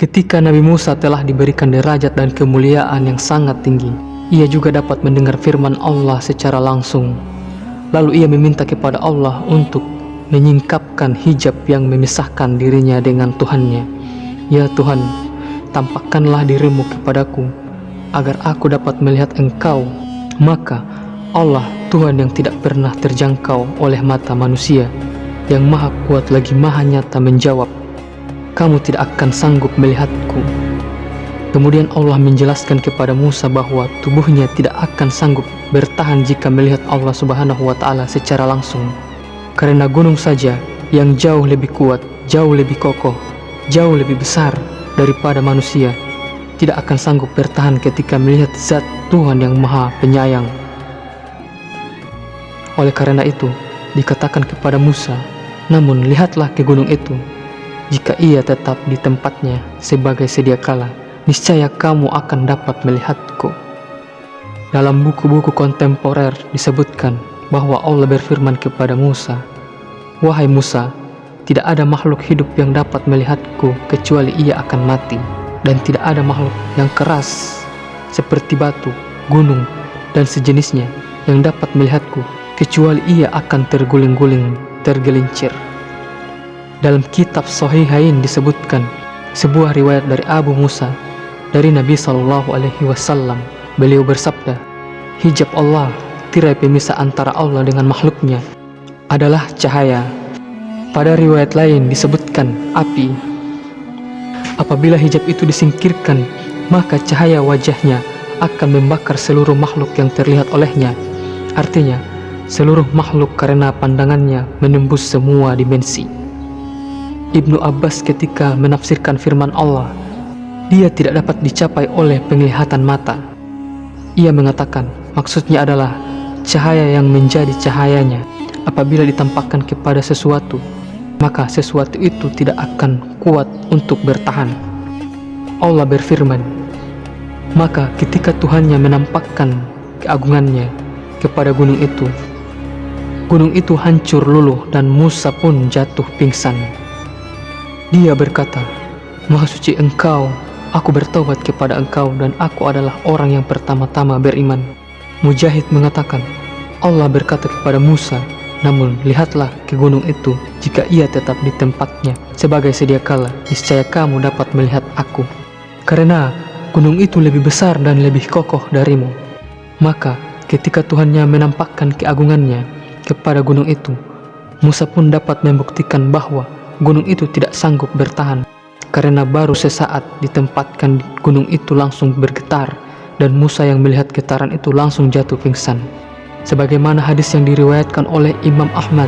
Ketika Nabi Musa telah diberikan derajat dan kemuliaan yang sangat tinggi, ia juga dapat mendengar firman Allah secara langsung. Lalu ia meminta kepada Allah untuk menyingkapkan hijab yang memisahkan dirinya dengan Tuhannya. Ya Tuhan, tampakkanlah dirimu kepadaku, agar aku dapat melihat Engkau. Maka Allah, Tuhan yang tidak pernah terjangkau oleh mata manusia, yang maha kuat lagi maha nyata, menjawab, kamu tidak akan sanggup melihatku. Kemudian Allah menjelaskan kepada Musa bahwa tubuhnya tidak akan sanggup bertahan jika melihat Allah Subhanahu wa Ta'ala secara langsung, karena gunung saja yang jauh lebih kuat, jauh lebih kokoh, jauh lebih besar daripada manusia tidak akan sanggup bertahan ketika melihat zat Tuhan yang maha penyayang. Oleh karena itu dikatakan kepada Musa, namun lihatlah ke gunung itu, jika ia tetap di tempatnya sebagai sedia kala, niscaya kamu akan dapat melihatku. Dalam buku-buku kontemporer disebutkan bahwa Allah berfirman kepada Musa, wahai Musa, tidak ada makhluk hidup yang dapat melihatku kecuali ia akan mati, dan tidak ada makhluk yang keras seperti batu, gunung, dan sejenisnya yang dapat melihatku kecuali ia akan terguling-guling, tergelincir. Dalam kitab Sahihain disebutkan sebuah riwayat dari Abu Musa dari Nabi SAW. Beliau bersabda, hijab Allah, tirai pemisah antara Allah dengan makhluknya, adalah cahaya. Pada riwayat lain disebutkan api. Apabila hijab itu disingkirkan, maka cahaya wajahnya akan membakar seluruh makhluk yang terlihat olehnya. Artinya, seluruh makhluk karena pandangannya menembus semua dimensi. Ibnu Abbas ketika menafsirkan firman Allah, dia tidak dapat dicapai oleh penglihatan mata. Ia mengatakan, maksudnya adalah cahaya yang menjadi cahayanya. Apabila ditampakkan kepada sesuatu, maka sesuatu itu tidak akan kuat untuk bertahan. Allah berfirman, maka ketika Tuhannya menampakkan keagungannya kepada gunung itu hancur luluh dan Musa pun jatuh pingsan. Dia berkata, Maha suci Engkau, aku bertaubat kepada Engkau dan aku adalah orang yang pertama-tama beriman. Mujahid mengatakan, Allah berkata kepada Musa, namun lihatlah ke gunung itu, jika ia tetap di tempatnya sebagai sedia kala, niscaya kamu dapat melihat aku, karena gunung itu lebih besar dan lebih kokoh darimu. Maka ketika Tuhannya menampakkan keagungannya kepada gunung itu, Musa pun dapat membuktikan bahwa gunung itu tidak sanggup bertahan, karena baru sesaat ditempatkan gunung itu langsung bergetar, dan Musa yang melihat getaran itu langsung jatuh pingsan. Sebagaimana hadis yang diriwayatkan oleh Imam Ahmad,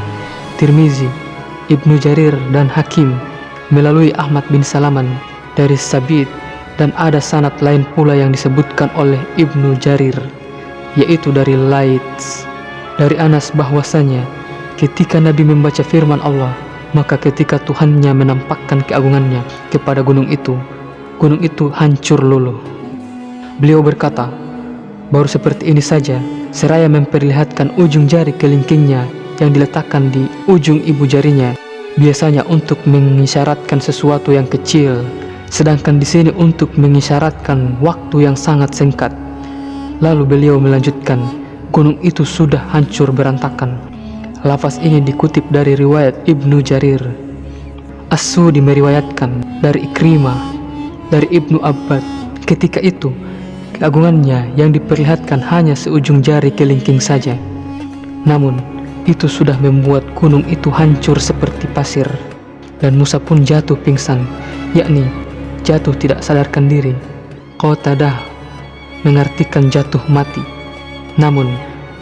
Tirmizi, Ibnu Jarir, dan Hakim melalui Ahmad bin Salaman dari Sabit, dan ada sanad lain pula yang disebutkan oleh Ibnu Jarir, yaitu dari Laits, dari Anas bahwasanya ketika Nabi membaca firman Allah, maka ketika Tuhannya menampakkan keagungannya kepada gunung itu hancur luluh. Beliau berkata, baru seperti ini saja, seraya memperlihatkan ujung jari kelingkingnya yang diletakkan di ujung ibu jarinya, biasanya untuk mengisyaratkan sesuatu yang kecil, sedangkan di sini untuk mengisyaratkan waktu yang sangat singkat. Lalu beliau melanjutkan, gunung itu sudah hancur berantakan. Lafaz ini dikutip dari riwayat Ibnu Jarir. As-Sudi meriwayatkan dari Ikrimah, dari Ibnu Abbad, ketika itu keagungannya yang diperlihatkan hanya seujung jari kelingking saja. Namun itu sudah membuat gunung itu hancur seperti pasir, dan Musa pun jatuh pingsan, yakni jatuh tidak sadarkan diri. Qatadah mengartikan jatuh mati. Namun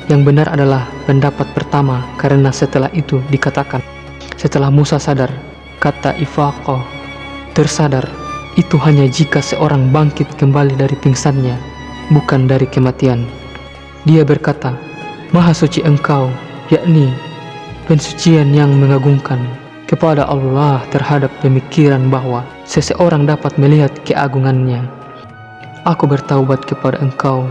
yang benar adalah pendapat pertama, karena setelah itu dikatakan, setelah Musa sadar, kata ifaqah, tersadar, itu hanya jika seorang bangkit kembali dari pingsannya, bukan dari kematian. Dia berkata, Maha suci Engkau, yakni pensucian yang mengagumkan kepada Allah terhadap pemikiran bahwa seseorang dapat melihat keagungannya. Aku bertaubat kepada Engkau,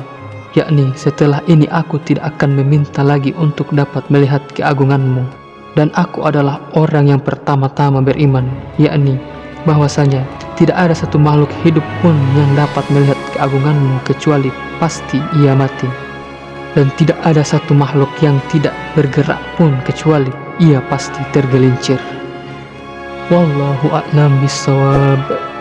yakni setelah ini aku tidak akan meminta lagi untuk dapat melihat keagunganmu, dan aku adalah orang yang pertama-tama beriman, yakni bahwasanya tidak ada satu makhluk hidup pun yang dapat melihat keagunganmu kecuali pasti ia mati. Dan tidak ada satu makhluk yang tidak bergerak pun kecuali ia pasti tergelincir. Wallahu a'lam bishawab.